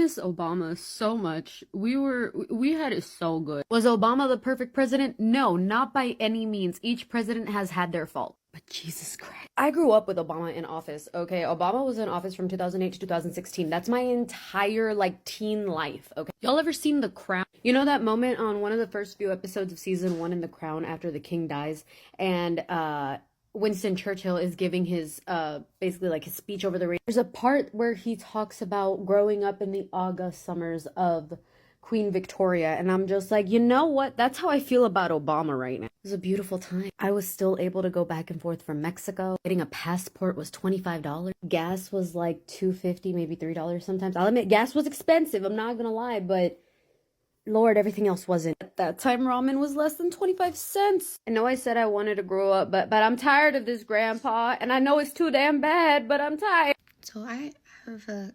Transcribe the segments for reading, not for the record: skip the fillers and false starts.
miss Obama so much. We had it so good. Was Obama the perfect president? No, not by any means. Each president has had their fault. But Jesus Christ. I grew up with Obama in office, okay? Obama was in office from 2008 to 2016. That's my entire, teen life, okay? Y'all ever seen The Crown? You know that moment on one of the first few episodes of season 1 in The Crown after the king dies? And, Winston Churchill is giving his basically his speech over the radio. There's a part where he talks about growing up in the August summers of Queen Victoria, and I'm just like, you know what? That's how I feel about Obama right now. It was a beautiful time. I was still able to go back and forth from Mexico. Getting a passport was $25. Gas was like $2.50, maybe $3 sometimes. I'll admit gas was expensive, I'm not gonna lie, but Lord, everything else wasn't. At that time, ramen was less than 25 cents. I know I said I wanted to grow up, but I'm tired of this, Grandpa. And I know it's too damn bad, but I'm tired. So I have a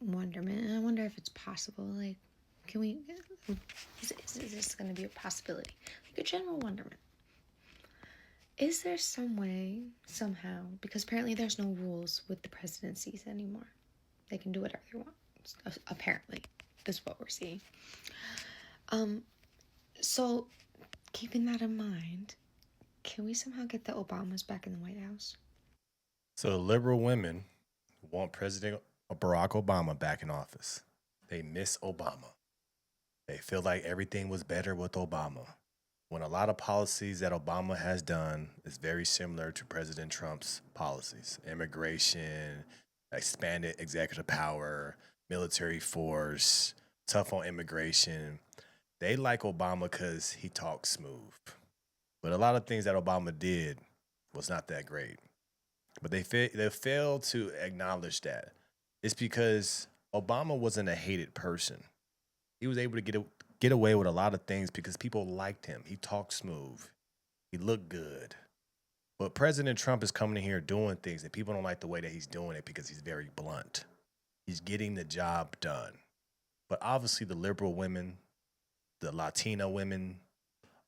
wonderment, and I wonder if it's possible. Can we... Is this going to be a possibility? A general wonderment. Is there some way, somehow, because apparently there's no rules with the presidencies anymore. They can do whatever they want. Apparently, this is what we're seeing. So, keeping that in mind, can we somehow get the Obamas back in the White House? So liberal women want President Barack Obama back in office. They miss Obama. They feel like everything was better with Obama. When a lot of policies that Obama has done is very similar to President Trump's policies. Immigration, expanded executive power, military force, tough on immigration. They like Obama because he talks smooth. But a lot of things that Obama did was not that great. But they fail to acknowledge that. It's because Obama wasn't a hated person. He was able to get away with a lot of things because people liked him. He talked smooth. He looked good. But President Trump is coming in here doing things and people don't like the way that he's doing it because he's very blunt. He's getting the job done. But obviously the liberal women, the Latino women,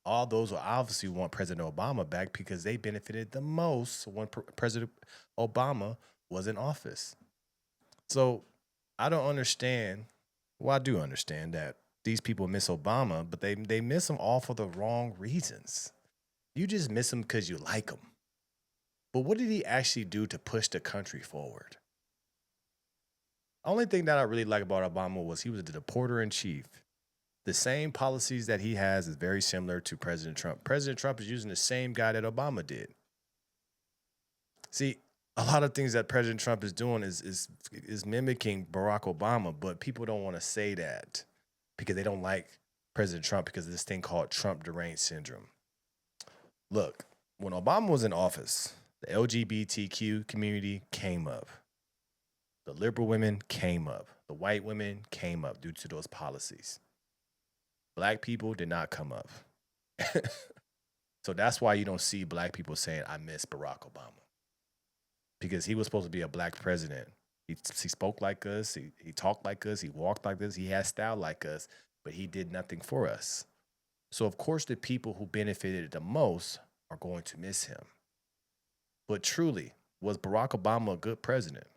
all those will obviously want President Obama back because they benefited the most when President Obama was in office. So I don't understand. Well, I do understand that these people miss Obama, but they miss him all for the wrong reasons. You just miss him because you like him. But what did he actually do to push the country forward? Only thing that I really like about Obama was he was the deporter in chief. The same policies that he has is very similar to President Trump. President Trump is using the same guy that Obama did. See, a lot of things that President Trump is doing is mimicking Barack Obama, but people don't want to say that because they don't like President Trump because of this thing called Trump deranged syndrome. Look, when Obama was in office, the LGBTQ community came up. The liberal women came up. The white women came up due to those policies. Black people did not come up. So that's why you don't see black people saying, I miss Barack Obama. Because he was supposed to be a black president. He spoke like us. He talked like us. He walked like us. He had style like us. But he did nothing for us. So, of course, the people who benefited the most are going to miss him. But truly, was Barack Obama a good president?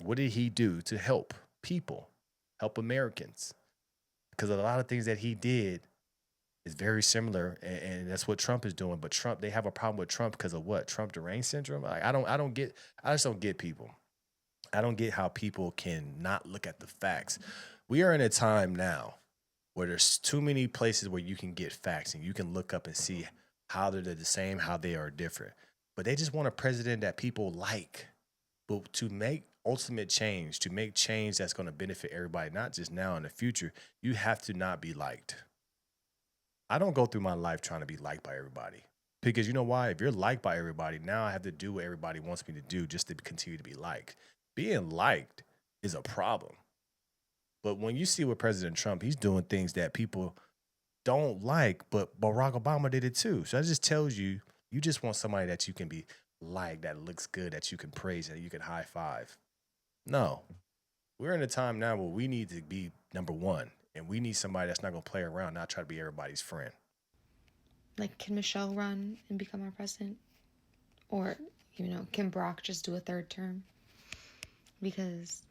What did he do to help people, help Americans? Because a lot of things that he did is very similar, and that's what Trump is doing. But Trump, they have a problem with Trump because of what? Trump deranged syndrome? I just don't get people. I don't get how people can not look at the facts. We are in a time now where there's too many places where you can get facts and you can look up and see how they're the same, how they are different. But they just want a president that people like. But to make ultimate change, to make change that's going to benefit everybody, not just now in the future, you have to not be liked. I don't go through my life trying to be liked by everybody. Because you know why? If you're liked by everybody, now I have to do what everybody wants me to do just to continue to be liked. Being liked is a problem. But when you see with President Trump, he's doing things that people don't like, but Barack Obama did it too. So that just tells you, you just want somebody that you can be liked, that looks good, that you can praise, that you can high five. No. We're in a time now where we need to be number one, and we need somebody that's not going to play around, not try to be everybody's friend. Can Michelle run and become our president? Or, can Barack just do a third term? Because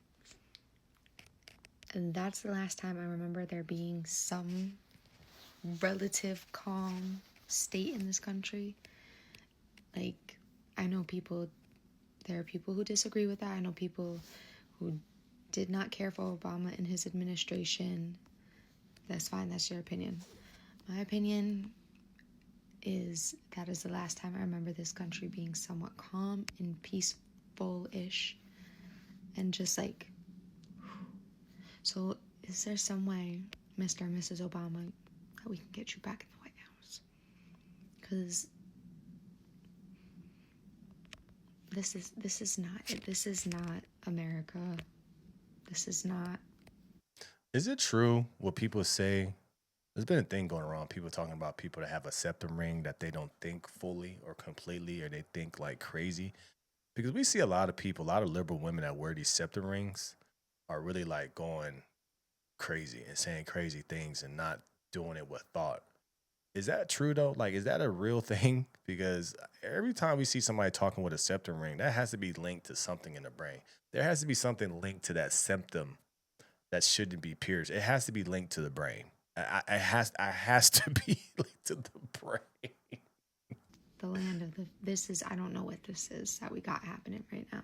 And that's the last time I remember there being some relative calm state in this country. Like, I know there are people who disagree with that. I know people who did not care for Obama and his administration. That's fine, that's your opinion. My opinion is that is the last time I remember this country being somewhat calm and peaceful-ish. And just like, so is there some way, Mr. and Mrs. Obama, that we can get you back in the White House? Because this is not America. This is not. Is it true what people say? There's been a thing going around, people talking about people that have a septum ring that they don't think fully or completely, or they think like crazy. Because we see a lot of people, a lot of liberal women that wear these septum rings are really like going crazy and saying crazy things and not doing it with thought. Is that true though? Like, is that a real thing? Because every time we see somebody talking with a septum ring, that has to be linked to something in the brain. There has to be something linked to that septum that shouldn't be pierced. It has to be linked to the brain. I has to be linked to the brain. The land of I don't know what this is that we got happening right now.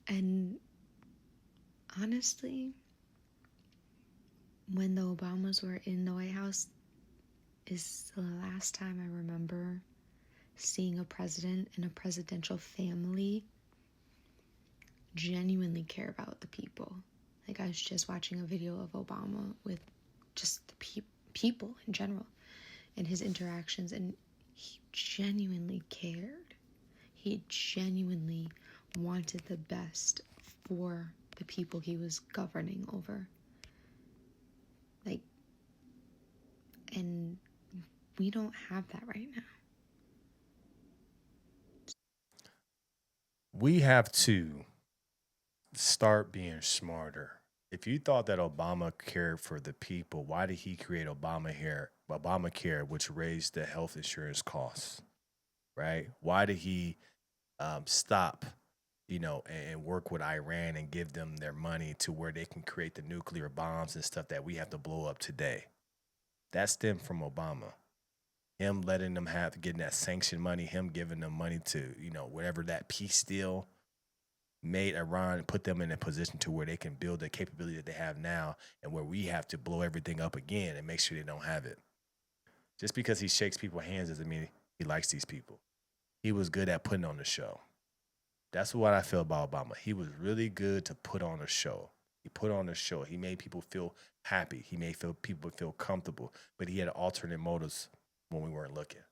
And honestly, when the Obamas were in the White House is the last time I remember seeing a president and a presidential family genuinely care about the people. Like, I was just watching a video of Obama with just the people in general and his interactions, and he genuinely cared. He genuinely wanted the best for the people he was governing over. Like, and we don't have that right now. We have to start being smarter. If you thought that Obama cared for the people, why did he create Obamacare, which raised the health insurance costs, right? Why did he stop, and work with Iran and give them their money to where they can create the nuclear bombs and stuff that we have to blow up today? That stemmed from Obama. Him letting them getting that sanctioned money, him giving them money to, whatever that peace deal made Iran, put them in a position to where they can build the capability that they have now, and where we have to blow everything up again and make sure they don't have it. Just because he shakes people's hands doesn't mean he likes these people. He was good at putting on the show. That's what I feel about Obama. He was really good to put on a show. He put on a show. He made people feel happy. He made people feel comfortable, but he had alternate motives when we weren't looking.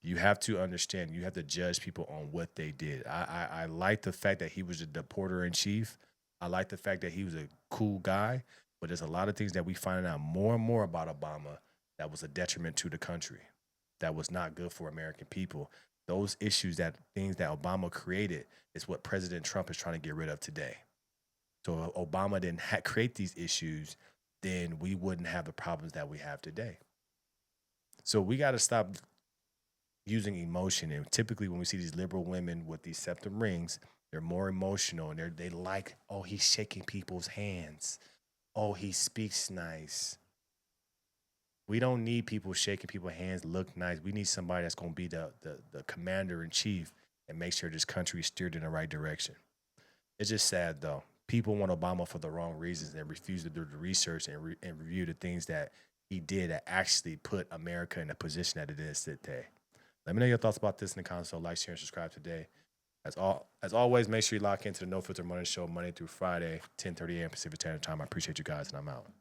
You have to understand, you have to judge people on what they did. I like the fact that he was the deporter in chief. I like the fact that he was a cool guy, but there's a lot of things that we find out more and more about Obama that was a detriment to the country, that was not good for American people. Those issues, things that Obama created, is what President Trump is trying to get rid of today. So if Obama didn't create these issues, then we wouldn't have the problems that we have today. So we got to stop using emotion. And typically when we see these liberal women with these septum rings, they're more emotional, and they like, oh, he's shaking people's hands. Oh, he speaks nice. We don't need people shaking people's hands, look nice. We need somebody that's going to be the commander in chief and make sure this country is steered in the right direction. It's just sad, though. People want Obama for the wrong reasons and refuse to do the research and review the things that he did that actually put America in the position that it is today. Let me know your thoughts about this in the comments. So like, share, and subscribe today. As always, make sure you lock into the No Filter Morning Show Monday through Friday, 10:30 a.m. Pacific Standard Time. I appreciate you guys, and I'm out.